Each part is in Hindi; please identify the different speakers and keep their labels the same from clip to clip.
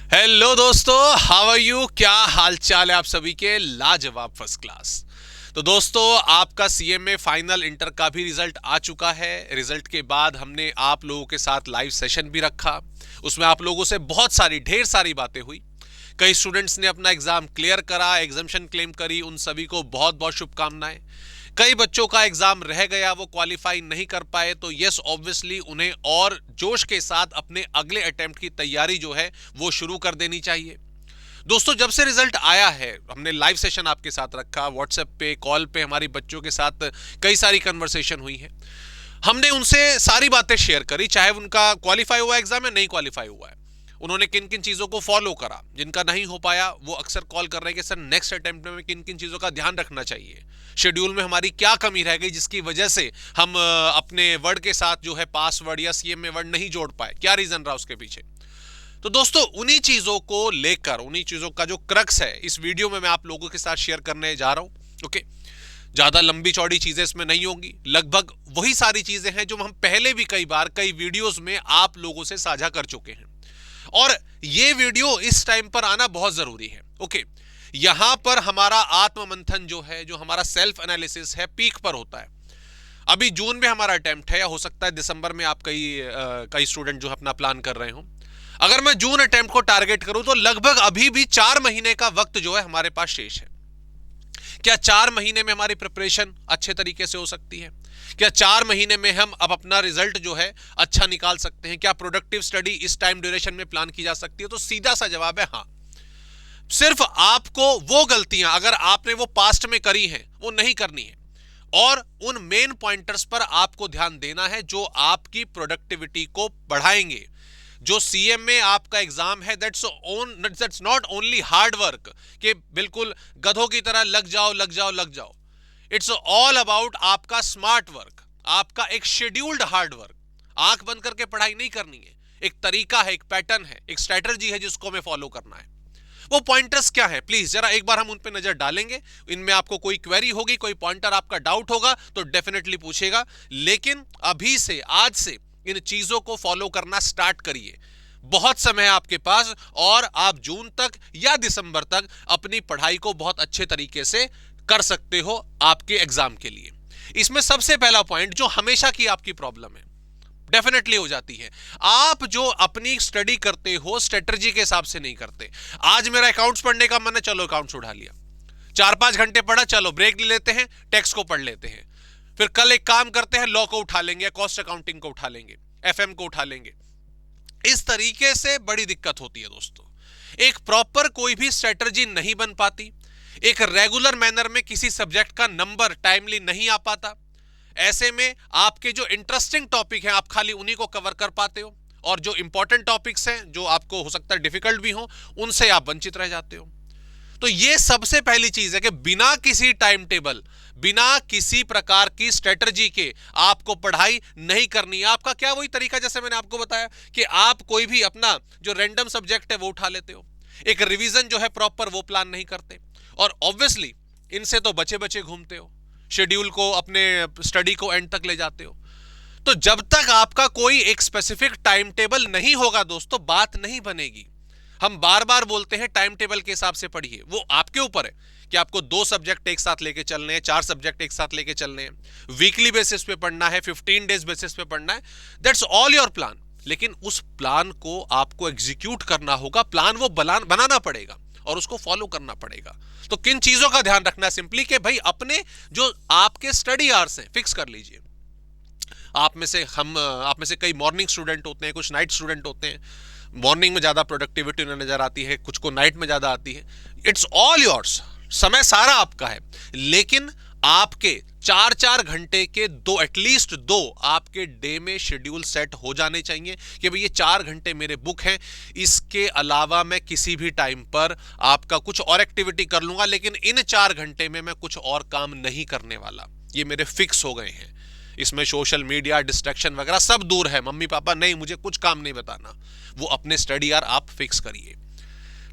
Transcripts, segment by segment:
Speaker 1: हेलो दोस्तों, हाउ आर यू। क्या हाल चाल है आप सभी के। लाजवाब, फर्स्ट क्लास। तो दोस्तों, आपका सीएमए फाइनल इंटर का भी रिजल्ट आ चुका है। रिजल्ट के बाद हमने आप लोगों के साथ लाइव सेशन भी रखा। उसमें आप लोगों से बहुत सारी ढेर सारी बातें हुई। कई स्टूडेंट्स ने अपना एग्जाम क्लियर करा, एग्जामिशन क्लेम करी, उन सभी को बहुत बहुत शुभकामनाएं। कई बच्चों का एग्जाम रह गया, वो क्वालिफाई नहीं कर पाए, तो यस ऑब्वियसली उन्हें और जोश के साथ अपने अगले अटेम्प्ट की तैयारी जो है वो शुरू कर देनी चाहिए। दोस्तों, जब से रिजल्ट आया है, हमने लाइव सेशन आपके साथ रखा, व्हाट्सएप पे, कॉल पे हमारी बच्चों के साथ कई सारी कन्वर्सेशन हुई है। हमने उनसे सारी बातें शेयर करी, चाहे उनका क्वालिफाई हुआ एग्जाम या नहीं क्वालिफाई हुआ है, उन्होंने किन किन चीजों को फॉलो करा। जिनका नहीं हो पाया वो अक्सर कॉल कर रहे हैं कि सर नेक्स्ट अटेम्प्ट में किन किन चीजों का ध्यान रखना चाहिए, शेड्यूल में हमारी क्या कमी रह गई जिसकी वजह से हम अपने वर्ड के साथ जो है पासवर्ड या सीएमए वर्ड नहीं जोड़ पाए, क्या रीजन रहा उसके पीछे। तो दोस्तों, उन्हीं चीजों को लेकर, उन्हीं चीजों का जो क्रक्स है इस वीडियो में मैं आप लोगों के साथ शेयर करने जा रहा हूं। ओके, ज्यादा लंबी चौड़ी चीजें इसमें नहीं होंगी, लगभग वही सारी चीजें हैं जो हम पहले भी कई बार कई वीडियोस में आप लोगों से साझा कर चुके हैं। और ये वीडियो इस टाइम पर आना बहुत जरूरी है। ओके, यहां पर हमारा आत्म मंथन जो है, जो हमारा सेल्फ एनालिसिस है, पीक पर होता है। अभी जून में हमारा अटेम्प्ट है, या हो सकता है दिसंबर में आप कई स्टूडेंट जो अपना प्लान कर रहे हो। अगर मैं जून अटेम्प्ट को टारगेट करूं तो लगभग अभी भी 4 महीने का वक्त जो है हमारे पास शेष है। क्या 4 महीने में हमारी प्रिपरेशन अच्छे तरीके से हो सकती है? क्या 4 महीने में हम अब अपना रिजल्ट जो है अच्छा निकाल सकते हैं? क्या प्रोडक्टिव स्टडी इस टाइम ड्यूरेशन में प्लान की जा सकती है? तो सीधा सा जवाब है हाँ। सिर्फ आपको वो गलतियां अगर आपने वो पास्ट में करी हैं वो नहीं करनी है, और उन मेन पॉइंटर्स पर आपको ध्यान देना है जो आपकी प्रोडक्टिविटी को बढ़ाएंगे। जो सीएमए आपका एग्जाम है, that's not only hard work, कि बिल्कुल गधों की तरह लग जाओ लग जाओ लग जाओ। इट्स ऑल अबाउट आपका स्मार्ट वर्क, आपका एक शेड्यूल्ड हार्ड वर्क। आंख बंद करके पढ़ाई नहीं करनी है, एक तरीका है, एक पैटर्न है, एक स्ट्रेटजी है जिसको हमें फॉलो करना है। वो पॉइंटर्स क्या है, प्लीज जरा एक बार हम उन पे नजर डालेंगे। इनमें आपको कोई क्वेरी होगी, कोई पॉइंटर आपका डाउट होगा तो डेफिनेटली पूछेगा, लेकिन अभी से, आज से इन चीजों को फॉलो करना स्टार्ट करिए। बहुत समय है आपके पास, और आप जून तक या दिसंबर तक अपनी पढ़ाई को बहुत अच्छे तरीके से कर सकते हो आपके एग्जाम के लिए। इसमें सबसे पहला पॉइंट, जो हमेशा की आपकी प्रॉब्लम है, डेफिनेटली हो जाती है, आप जो अपनी स्टडी करते हो स्ट्रेटजी के हिसाब से नहीं करते। आज मेरा अकाउंट्स पढ़ने का मन है, चलो अकाउंट्स उठा लिया, 4-5 घंटे पढ़ा, चलो ब्रेक ले लेते हैं, टेक्स्ट को पढ़ लेते हैं। फिर कल एक काम करते हैं, लॉ को उठा लेंगे, कॉस्ट अकाउंटिंग को उठा लेंगे, एफएम को उठा लेंगे। इस तरीके से बड़ी दिक्कत होती है दोस्तों। एक प्रॉपर कोई भी स्ट्रेटजी नहीं बन पाती, एक रेगुलर मैनर में किसी सब्जेक्ट का नंबर टाइमली नहीं आ पाता। ऐसे में आपके जो इंटरेस्टिंग टॉपिक हैं आप खाली उन्हीं को कवर कर पाते हो, और जो इंपॉर्टेंट टॉपिक्स हैं जो आपको हो सकता है डिफिकल्ट भी हो, उनसे आप वंचित रह जाते हो। तो ये सबसे पहली चीज है कि बिना किसी टाइम टेबल, बिना किसी प्रकार की स्ट्रेटजी के आपको पढ़ाई नहीं करनी है। आपका क्या वही तरीका जैसे मैंने आपको बताया कि आप कोई भी अपना जो रैंडम सब्जेक्ट है वो उठा लेते हो, एक रिवीजन जो है प्रॉपर वो प्लान नहीं करते, और ऑब्वियसली इनसे तो बचे बचे घूमते हो, शेड्यूल को, अपने स्टडी को एंड तक ले जाते हो। तो जब तक आपका कोई एक स्पेसिफिक टाइम टेबल नहीं होगा दोस्तों, बात नहीं बनेगी। हम बार बार बोलते हैं टाइम टेबल के हिसाब से पढ़िए, वो आपके ऊपर है कि आपको 2 सब्जेक्ट एक साथ लेके चलने हैं, 4 सब्जेक्ट एक साथ लेके चलने हैं, वीकली बेसिस पे पढ़ना है, 15 डेज बेसिस पे पढ़ना है, दैट्स ऑल योर प्लान। लेकिन उस प्लान को आपको एग्जीक्यूट करना होगा, प्लान वो बनाना पड़ेगा और उसको फॉलो करना पड़ेगा। तो किन चीजों का ध्यान रखना है, सिंपली कि भाई अपने जो आपके स्टडी आवर्स हैं फिक्स कर लीजिए। आप में से कई मॉर्निंग स्टूडेंट होते हैं, कुछ नाइट स्टूडेंट होते हैं। मॉर्निंग में ज्यादा प्रोडक्टिविटी उन्हें नजर आती है, कुछ को नाइट में ज्यादा आती है। इट्स ऑल योर्स, समय सारा आपका है, लेकिन आपके 4-4 घंटे के एटलीस्ट 2 आपके डे में शेड्यूल सेट हो जाने चाहिए कि भाई ये 4 घंटे मेरे बुक हैं, इसके अलावा मैं किसी भी टाइम पर आपका कुछ और एक्टिविटी कर लूंगा, लेकिन इन 4 घंटे में मैं कुछ और काम नहीं करने वाला। ये मेरे फिक्स हो गए हैं। इसमें सोशल मीडिया, डिस्ट्रैक्शन वगैरह सब दूर है। मम्मी पापा नहीं, मुझे कुछ काम नहीं बताना, वो अपने स्टडी यार आप फिक्स करिए।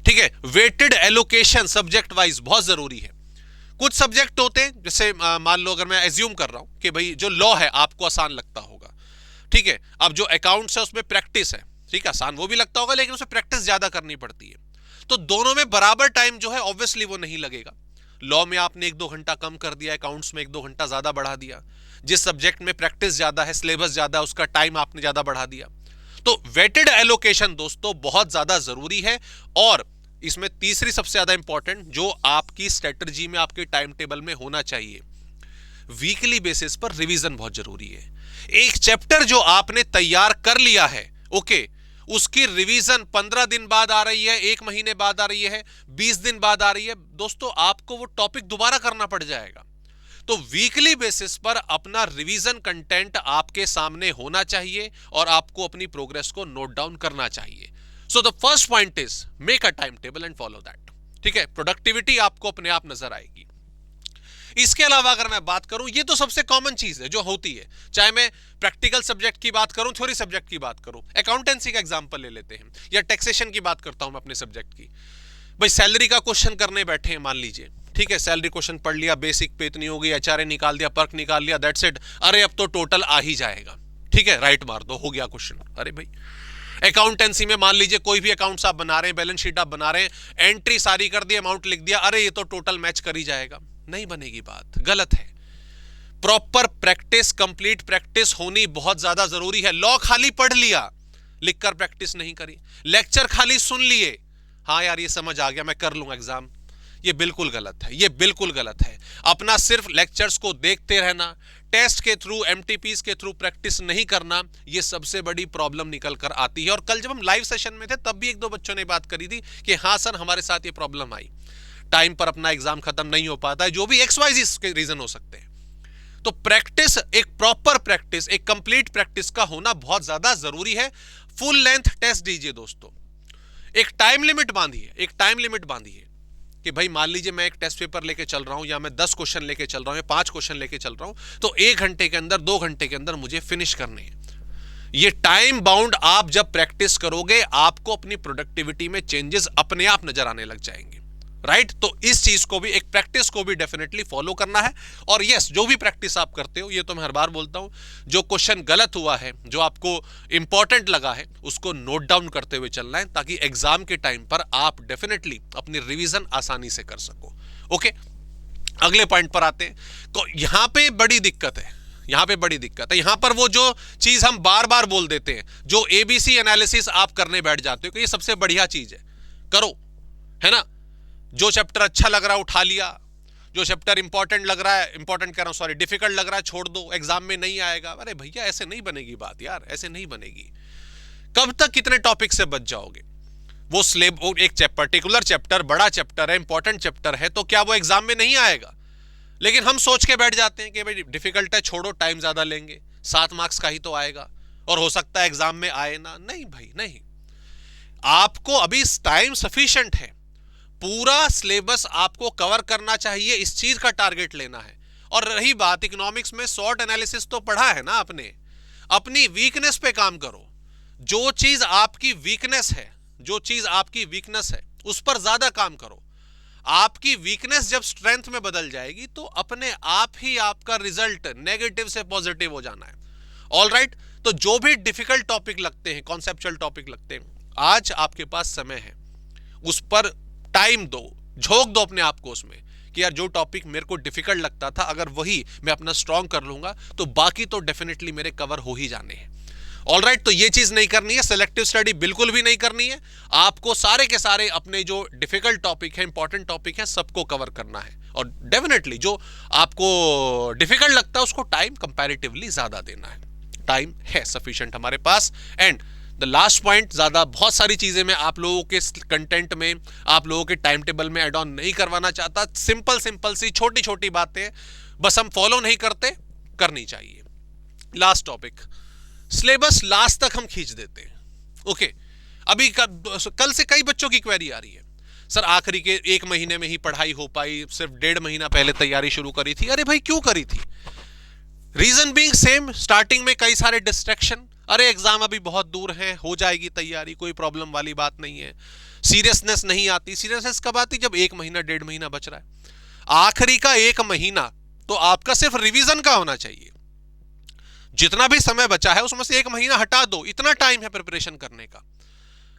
Speaker 1: ठीक है, वेटेड एलोकेशन सब्जेक्ट वाइज बहुत जरूरी है। कुछ सब्जेक्ट होते हैं, जैसे मान लो अगर मैं एज्यूम कर रहा हूं कि भाई जो लॉ है आपको आसान लगता होगा, ठीक है, अब जो अकाउंट्स है उसमें प्रैक्टिस है, ठीक है, आसान वो भी लगता होगा लेकिन उसमें प्रैक्टिस ज्यादा करनी पड़ती है। तो दोनों में बराबर टाइम जो है ऑब्वियसली वो नहीं लगेगा। लॉ में आपने 1-2 घंटा कम कर दिया, अकाउंट्स में 1-2 घंटा ज्यादा बढ़ा दिया, जिस सब्जेक्ट में प्रैक्टिस ज्यादा है, सिलेबस ज्यादा है, उसका टाइम आपने ज्यादा बढ़ा दिया। तो वेटेड एलोकेशन दोस्तों बहुत ज्यादा जरूरी है। और इसमें तीसरी सबसे ज्यादा इंपॉर्टेंट जो आपकी स्ट्रेटजी में, आपके टाइम टेबल में होना चाहिए, वीकली बेसिस पर रिवीजन बहुत जरूरी है। एक चैप्टर जो आपने तैयार कर लिया है, ओके, उसकी रिवीजन 15 दिन बाद आ रही है, 1 महीने बाद आ रही है, 20 दिन बाद आ रही है, दोस्तों आपको वो टॉपिक दोबारा करना पड़ जाएगा। तो वीकली बेसिस पर अपना रिवीजन कंटेंट आपके सामने होना चाहिए और आपको अपनी प्रोग्रेस को नोट डाउन करना चाहिए। So the first point is make a time table and follow that. ठीक है, प्रोडक्टिविटी आपको अपने आप नजर आएगी। इसके अलावा अगर मैं बात करूं, ये तो सबसे कॉमन चीज है जो होती है, चाहे मैं प्रैक्टिकल सब्जेक्ट की बात करूं, थ्योरी सब्जेक्ट की बात करूं, अकाउंटेंसी का एग्जांपल ले लेते हैं, या टैक्सेशन की बात करता हूं मैं अपने सब्जेक्ट की। भाई सैलरी का क्वेश्चन करने बैठे हैं मान लीजिए, ठीक है, सैलरी क्वेश्चन पढ़ लिया, बेसिक पे इतनी हो गई, एचआरए निकाल दिया, पर्क निकाल लिया, दैट्स इट। अरे अब तो टोटल आ ही जाएगा, ठीक है, राइट मार दो, हो गया क्वेश्चन। अरे भाई अकाउंटेंसी में मान लीजिए कोई भी अकाउंट्स आप बना रहे हैं, बैलेंस शीट आप बना रहे हैं, एंट्री सारी कर दी, अमाउंट लिख दिया, अरे ये तो टोटल मैच कर ही जाएगा। नहीं बनेगी बात, गलत है। प्रॉपर प्रैक्टिस, कंप्लीट प्रैक्टिस होनी बहुत ज्यादा जरूरी है। लॉ खाली पढ़ लिया, लिखकर प्रैक्टिस नहीं करी, लेक्चर खाली सुन लिए, हाँ यार ये समझ आ गया मैं कर लूंगा एग्जाम, ये बिल्कुल गलत है, ये बिल्कुल गलत है। अपना सिर्फ लेक्चर्स को देखते रहना, टेस्ट के थ्रू, एमटीपीस के थ्रू प्रैक्टिस नहीं करना, ये सबसे बड़ी प्रॉब्लम निकल कर आती है। और कल जब हम लाइव सेशन में थे तब भी 1-2 बच्चों ने बात करी थी कि हाँ सर हमारे साथ ये प्रॉब्लम आई, टाइम पर अपना एग्जाम खत्म नहीं हो पाता है, जो भी XYZ के रीजन हो सकते हैं। तो प्रैक्टिस, एक प्रॉपर प्रैक्टिस, एक कंप्लीट प्रैक्टिस का होना बहुत ज्यादा जरूरी है। फुल लेंथ टेस्ट दीजिए दोस्तों, एक टाइम लिमिट बांधिए, एक टाइम लिमिट बांधिए कि भाई मान लीजिए मैं एक टेस्ट पेपर लेके चल रहा हूं, या मैं 10 क्वेश्चन लेके चल रहा हूं, या 5 क्वेश्चन लेके चल रहा हूं, तो 1 घंटे के अंदर, 2 घंटे के अंदर मुझे फिनिश करने हैं। ये टाइम बाउंड आप जब प्रैक्टिस करोगे, आपको अपनी प्रोडक्टिविटी में चेंजेस अपने आप नजर आने लग जाएंगे, राइट। तो इस चीज को भी, एक प्रैक्टिस को भी डेफिनेटली फॉलो करना है। और यस, जो भी प्रैक्टिस आप करते हो, ये तो मैं हर बार बोलता हूं, जो क्वेश्चन गलत हुआ है, जो आपको इंपॉर्टेंट लगा है, उसको नोट डाउन करते हुए चलना है, ताकि एग्जाम के टाइम पर आप डेफिनेटली अपनी रिवीजन आसानी से कर सको। ओके, अगले पॉइंट पर आते हैं। तो यहां पे बड़ी दिक्कत है, यहां पे बड़ी दिक्कत है। यहां पर वो जो चीज हम बार बार बोल देते हैं, जो ABC एनालिसिस आप करने बैठ जाते हो कि ये सबसे बढ़िया चीज है, करो, है ना। जो चैप्टर अच्छा लग रहा है उठा लिया, जो चैप्टर इंपॉर्टेंट लग रहा है, इंपॉर्टेंट कह रहा हूं सॉरी, डिफिकल्ट लग रहा है छोड़ दो, एग्जाम में नहीं आएगा। अरे भैया ऐसे नहीं बनेगी बात यार, ऐसे नहीं बनेगी। कब तक कितने टॉपिक से बच जाओगे? वो एक पर्टिकुलर चैप्टर बड़ा चैप्टर है, इंपॉर्टेंट चैप्टर है, तो क्या वो एग्जाम में नहीं आएगा? लेकिन हम सोच के बैठ जाते हैं कि भाई डिफिकल्ट है, छोड़ो, टाइम ज्यादा लेंगे, 7 मार्क्स का ही तो आएगा और हो सकता है एग्जाम में आए ना। नहीं भाई नहीं, आपको अभी टाइम सफिशिएंट है, पूरा सिलेबस आपको कवर करना चाहिए, इस चीज का टारगेट लेना है। और रही बात इकोनॉमिक्स में, शॉर्ट एनालिसिस तो पढ़ा है ना आपने, अपनी वीकनेस पे काम करो। जो चीज आपकी वीकनेस है, जो चीज आपकी वीकनेस है, उस पर ज्यादा काम करो। आपकी वीकनेस जब स्ट्रेंथ में बदल जाएगी तो अपने आप ही आपका रिजल्ट नेगेटिव से पॉजिटिव हो जाना है। ऑल राइट, तो जो भी डिफिकल्ट टॉपिक लगते हैं, कॉन्सेप्चुअल टॉपिक लगते हैं, आज आपके पास समय है, उस पर टाइम दो, झोंक दो अपने आप को उसमें कि यार जो टॉपिक मेरे को डिफिकल्ट लगता था, अगर वही मैं अपना स्ट्रॉन्ग कर लूंगा तो बाकी तो डेफिनेटली मेरे कवर हो ही जाने हैं। ऑल राइट, तो ये चीज नहीं करनी है, सिलेक्टिव स्टडी बिल्कुल भी नहीं करनी है। आपको सारे के सारे अपने जो डिफिकल्ट टॉपिक है, इंपॉर्टेंट टॉपिक है, सबको कवर करना है। और डेफिनेटली जो आपको डिफिकल्ट लगता है उसको टाइम कंपैरेटिवली ज्यादा देना है। टाइम है सफिशिएंट हमारे पास। एंड द लास्ट पॉइंट, ज्यादा बहुत सारी चीजें मैं आप लोगों के कंटेंट में, आप लोगों के टाइम टेबल में एड ऑन नहीं करवाना चाहता। सिंपल सिंपल सी छोटी छोटी बातें बस हम फॉलो नहीं करते, करनी चाहिए। लास्ट टॉपिक, सिलेबस लास्ट तक हम खींच देते हैं। ओके, अभी कल से कई बच्चों की क्वेरी आ रही है, सर आखिरी के 1 महीने में ही पढ़ाई हो पाई, सिर्फ 1.5 महीना पहले तैयारी शुरू करी थी। अरे भाई क्यों करी थी? रीजन बीइंग सेम, स्टार्टिंग में कई सारे डिस्ट्रैक्शन, अरे एग्जाम अभी बहुत दूर है, हो जाएगी तैयारी, कोई प्रॉब्लम वाली बात नहीं है। सीरियसनेस नहीं आती। सीरियसनेस कब आती? जब 1 महीना 1.5 महीना बच रहा है। आखिरी का 1 महीना तो आपका सिर्फ रिवीजन का होना चाहिए। जितना भी समय बचा है उसमें से 1 महीना हटा दो, इतना टाइम है प्रिपरेशन करने का।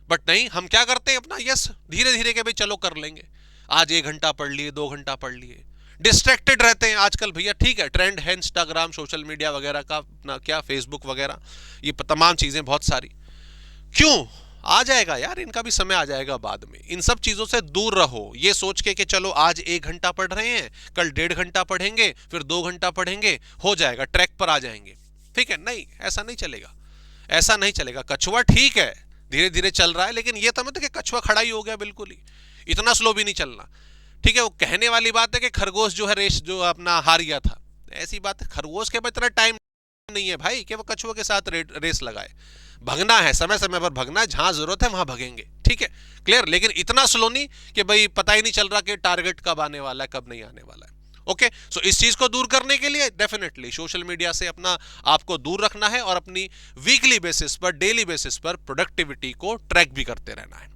Speaker 1: बट नहीं, हम क्या करते हैं अपना यस धीरे धीरे के भाई चलो कर लेंगे, आज 1 घंटा पढ़ लिए, 2 घंटा पढ़ लिए, डिस्ट्रैक्टेड रहते हैं आजकल भैया। ठीक है, ट्रेंड है इंस्टाग्राम, सोशल मीडिया वगैरह का, अपना क्या फेसबुक वगैरह, ये तमाम चीजें बहुत सारी। क्यों? आ जाएगा यार, इनका भी समय आ जाएगा बाद में। इन सब चीजों से दूर रहो, ये सोच के कि चलो आज 1 घंटा पढ़ रहे हैं, कल 1.5 घंटा पढ़ेंगे, फिर 2 घंटा पढ़ेंगे, हो जाएगा, ट्रैक पर आ जाएंगे। ठीक है, नहीं, ऐसा नहीं चलेगा, ऐसा नहीं चलेगा। कछुआ ठीक है धीरे धीरे चल रहा है, लेकिन ये तो मत कि कछुआ खड़ा ही हो गया बिल्कुल ही, इतना स्लो भी नहीं चलना। ठीक है, वो कहने वाली बात है कि खरगोश जो है रेस जो अपना हार गया था, ऐसी बात है, खरगोश के पास इतना टाइम नहीं है भाई कि वो कछुआ के साथ रेस लगाए। भगना है, समय समय पर भगना है, जहां जरूरत है वहां भगेंगे। ठीक है, क्लियर, लेकिन इतना स्लो नहीं कि भाई पता ही नहीं चल रहा कि टारगेट कब आने वाला है, कब नहीं आने वाला है। ओके, सो इस चीज को दूर करने के लिए डेफिनेटली सोशल मीडिया से अपना आपको दूर रखना है और अपनी वीकली बेसिस पर, डेली बेसिस पर प्रोडक्टिविटी को ट्रैक भी करते रहना है।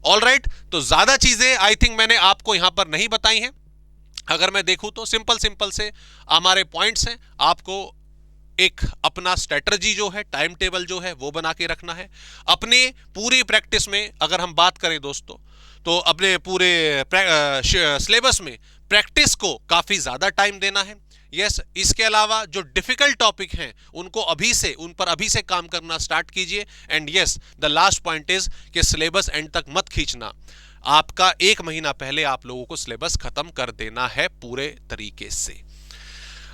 Speaker 1: ऑलराइट, तो ज्यादा चीजें आई थिंक मैंने आपको यहां पर नहीं बताई हैं। अगर मैं देखूं तो सिंपल सिंपल से हमारे पॉइंट्स हैं। आपको एक अपना स्ट्रेटजी जो है, टाइम टेबल जो है वो बना के रखना है। अपने पूरी प्रैक्टिस में अगर हम बात करें दोस्तों, तो अपने पूरे सिलेबस में प्रैक्टिस को काफी ज्यादा टाइम देना है। यस, इसके अलावा जो डिफिकल्ट टॉपिक हैं उनको उन पर अभी से काम करना स्टार्ट कीजिए। And yes, the last point is कि सिलेबस एंड तक मत खींचना। आपका 1 महीना पहले आप लोगों को सिलेबस खत्म कर देना है पूरे तरीके से।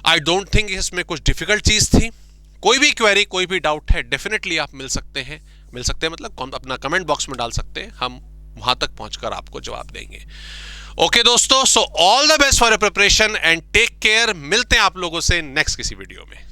Speaker 1: आई डोंट थिंक इसमें कुछ डिफिकल्ट चीज थी। कोई भी क्वेरी, कोई भी डाउट है, डेफिनेटली आप मिल सकते हैं मतलब अपना कमेंट बॉक्स में डाल सकते हैं, हम वहां तक पहुंचकर आपको जवाब देंगे। ओके दोस्तों, so all the best for your preparation and take care. मिलते हैं आप लोगों से नेक्स्ट किसी वीडियो में।